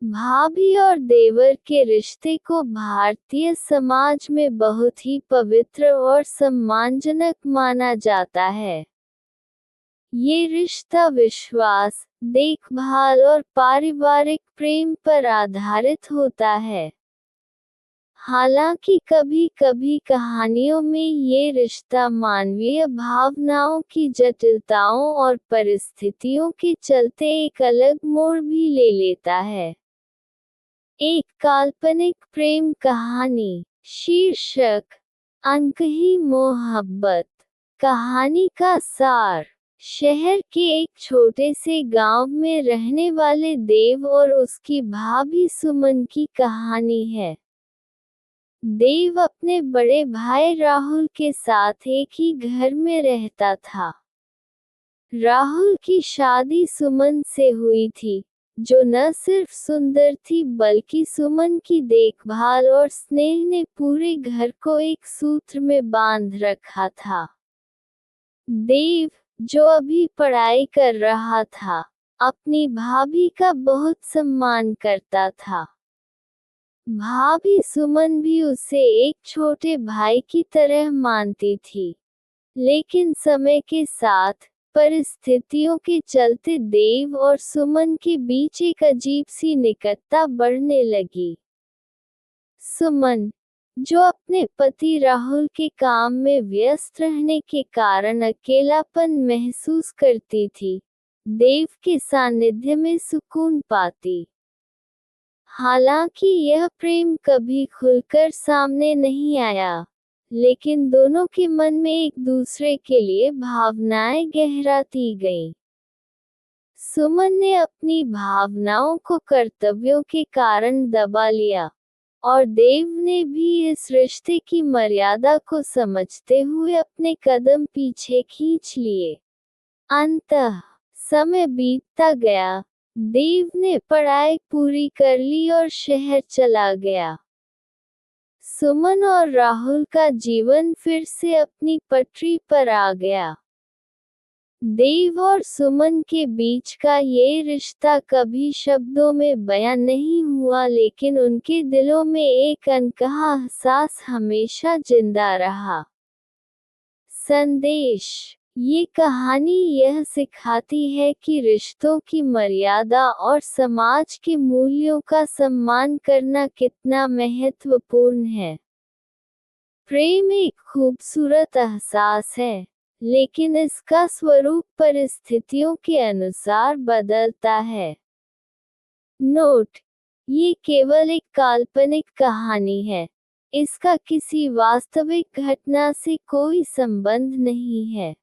भाभी और देवर के रिश्ते को भारतीय समाज में बहुत ही पवित्र और सम्मानजनक माना जाता है। ये रिश्ता विश्वास, देखभाल और पारिवारिक प्रेम पर आधारित होता है। हालांकि कभी-कभी कहानियों में ये रिश्ता मानवीय भावनाओं की जटिलताओं और परिस्थितियों के चलते एक अलग मोड़ भी ले लेता है। एक काल्पनिक प्रेम कहानी। शीर्षक: अनकही मोहब्बत। कहानी का सार: शहर के एक छोटे से गांव में रहने वाले देव और उसकी भाभी सुमन की कहानी है। देव अपने बड़े भाई राहुल के साथ एक ही घर में रहता था। राहुल की शादी सुमन से हुई थी, जो न सिर्फ सुंदर थी बल्कि सुमन की देखभाल और स्नेह ने पूरे घर को एक सूत्र में बांध रखा था। देव, जो अभी पढ़ाई कर रहा था, अपनी भाभी का बहुत सम्मान करता था। भाभी सुमन भी उसे एक छोटे भाई की तरह मानती थी। लेकिन समय के साथ, परिस्थितियों के चलते देव और सुमन के बीच एक अजीब सी निकटता बढ़ने लगी। सुमन, जो अपने पति राहुल के काम में व्यस्त रहने के कारण अकेलापन महसूस करती थी, देव के सानिध्य में सुकून पाती। हालांकि यह प्रेम कभी खुलकर सामने नहीं आया, लेकिन दोनों के मन में एक दूसरे के लिए भावनाएं गहराती गईं। सुमन ने अपनी भावनाओं को कर्तव्यों के कारण दबा लिया, और देव ने भी इस रिश्ते की मर्यादा को समझते हुए अपने कदम पीछे खींच लिए। अंततः समय बीतता गया, देव ने पढ़ाई पूरी कर ली और शहर चला गया। सुमन और राहुल का जीवन फिर से अपनी पटरी पर आ गया। देव और सुमन के बीच का ये रिश्ता कभी शब्दों में बयां नहीं हुआ, लेकिन उनके दिलों में एक अनकहा एहसास हमेशा जिंदा रहा। संदेश: ये कहानी यह सिखाती है कि रिश्तों की मर्यादा और समाज के मूल्यों का सम्मान करना कितना महत्वपूर्ण है। प्रेम एक खूबसूरत एहसास है, लेकिन इसका स्वरूप परिस्थितियों के अनुसार बदलता है। नोट: ये केवल एक काल्पनिक कहानी है। इसका किसी वास्तविक घटना से कोई संबंध नहीं है।